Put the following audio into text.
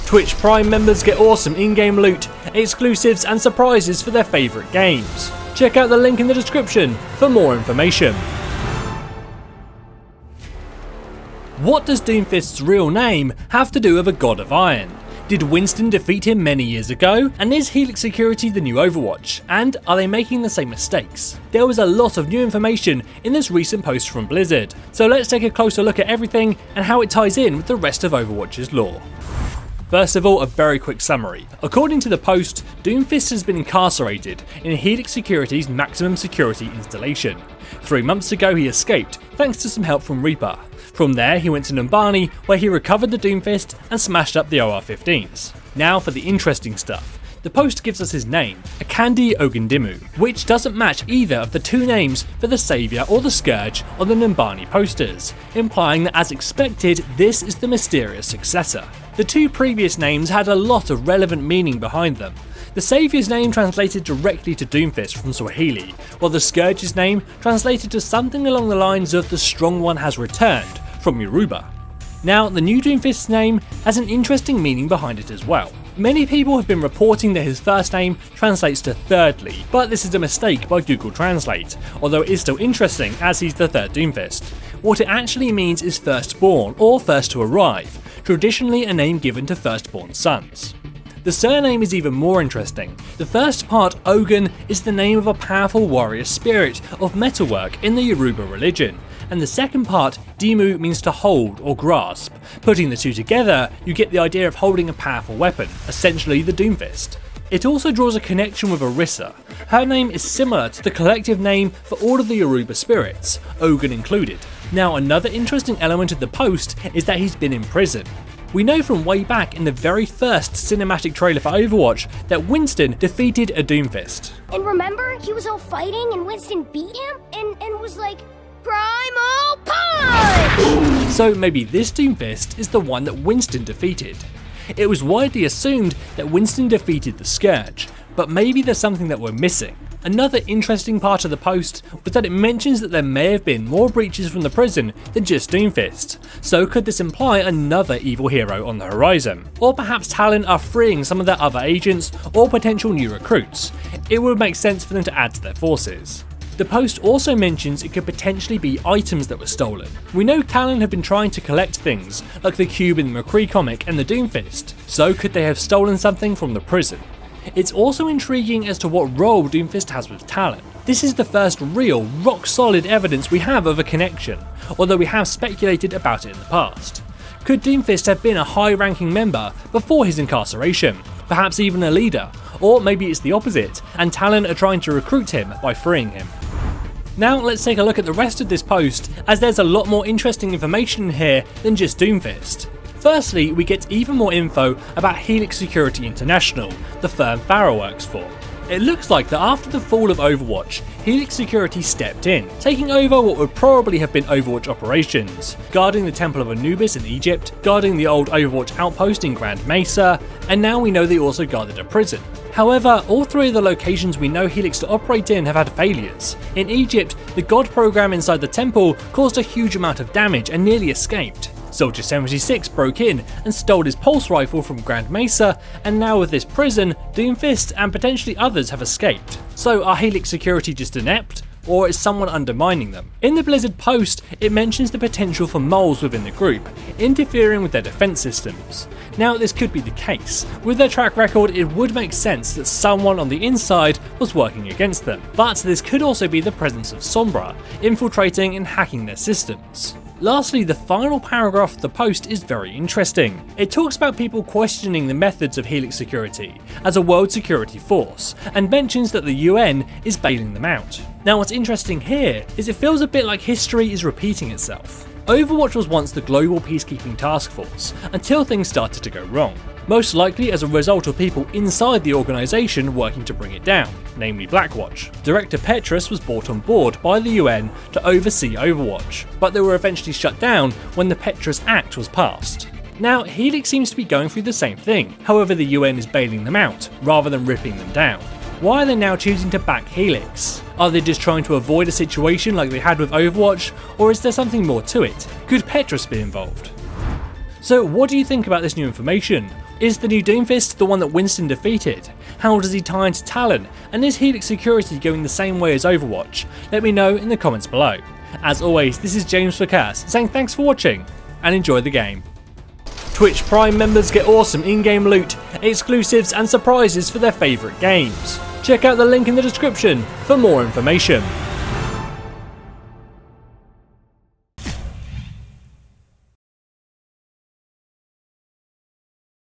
Twitch Prime members get awesome in-game loot, exclusives and surprises for their favourite games. Check out the link in the description for more information. What does Doomfist's real name have to do with a God of Iron? Did Winston defeat him many years ago? And is Helix Security the new Overwatch? And are they making the same mistakes? There was a lot of new information in this recent post from Blizzard, so let's take a closer look at everything and how it ties in with the rest of Overwatch's lore. First of all, a very quick summary. According to the post, Doomfist has been incarcerated in Helix Security's maximum security installation. 3 months ago he escaped, thanks to some help from Reaper. From there he went to Numbani, where he recovered the Doomfist and smashed up the OR-15s. Now for the interesting stuff. The post gives us his name, Akandi Ogundimu, which doesn't match either of the two names for the Saviour or the Scourge on the Numbani posters, implying that as expected, this is the mysterious successor. The two previous names had a lot of relevant meaning behind them. The Saviour's name translated directly to Doomfist from Swahili, while the Scourge's name translated to something along the lines of the Strong One has returned from Yoruba. Now, the new Doomfist's name has an interesting meaning behind it as well. Many people have been reporting that his first name translates to thirdly, but this is a mistake by Google Translate, although it is still interesting as he's the third Doomfist. What it actually means is firstborn or first to arrive, traditionally a name given to firstborn sons. The surname is even more interesting. The first part, Ogun, is the name of a powerful warrior spirit of metalwork in the Yoruba religion, and the second part, Dimu, means to hold or grasp. Putting the two together, you get the idea of holding a powerful weapon, essentially the Doomfist. It also draws a connection with Orisa. Her name is similar to the collective name for all of the Yoruba spirits, Ogun included. Now, another interesting element of the post is that he's been in prison. We know from way back in the very first cinematic trailer for Overwatch that Winston defeated a Doomfist. And remember, he was all fighting and Winston beat him and was like, Primal Punch! So maybe this Doomfist is the one that Winston defeated. It was widely assumed that Winston defeated the Scourge, but maybe there's something that we're missing. Another interesting part of the post was that it mentions that there may have been more breaches from the prison than just Doomfist, so could this imply another evil hero on the horizon? Or perhaps Talon are freeing some of their other agents or potential new recruits. It would make sense for them to add to their forces. The post also mentions it could potentially be items that were stolen. We know Talon have been trying to collect things, like the cube in the McCree comic and the Doomfist, so could they have stolen something from the prison? It's also intriguing as to what role Doomfist has with Talon. This is the first real, rock-solid evidence we have of a connection, although we have speculated about it in the past. Could Doomfist have been a high-ranking member before his incarceration, perhaps even a leader, or maybe it's the opposite, and Talon are trying to recruit him by freeing him. Now let's take a look at the rest of this post, as there's a lot more interesting information here than just Doomfist. Firstly, we get even more info about Helix Security International, the firm Farah works for. It looks like that after the fall of Overwatch, Helix Security stepped in, taking over what would probably have been Overwatch operations, guarding the Temple of Anubis in Egypt, guarding the old Overwatch outpost in Grand Mesa, and now we know they also guarded a prison. However, all three of the locations we know Helix to operate in have had failures. In Egypt, the God program inside the temple caused a huge amount of damage and nearly escaped. Soldier 76 broke in and stole his pulse rifle from Grand Mesa, and now with this prison, Doomfist and potentially others have escaped. So are Helix Security just inept? Or is someone undermining them? In the Blizzard post, it mentions the potential for moles within the group, interfering with their defense systems. Now this could be the case. With their track record, it would make sense that someone on the inside was working against them. But this could also be the presence of Sombra, infiltrating and hacking their systems. Lastly, the final paragraph of the post is very interesting. It talks about people questioning the methods of Helix Security as a world security force, and mentions that the UN is bailing them out. Now what's interesting here is it feels a bit like history is repeating itself. Overwatch was once the global peacekeeping task force, until things started to go wrong. Most likely as a result of people inside the organisation working to bring it down, namely Blackwatch. Director Petrus was brought on board by the UN to oversee Overwatch, but they were eventually shut down when the Petrus Act was passed. Now, Helix seems to be going through the same thing, however the UN is bailing them out, rather than ripping them down. Why are they now choosing to back Helix? Are they just trying to avoid a situation like they had with Overwatch, or is there something more to it? Could Petrus be involved? So what do you think about this new information? Is the new Doomfist the one that Winston defeated? How does he tie into Talon? And is Helix Security going the same way as Overwatch? Let me know in the comments below. As always, this is James for Cass, saying thanks for watching and enjoy the game. Twitch Prime members get awesome in-game loot, exclusives and surprises for their favourite games. Check out the link in the description for more information.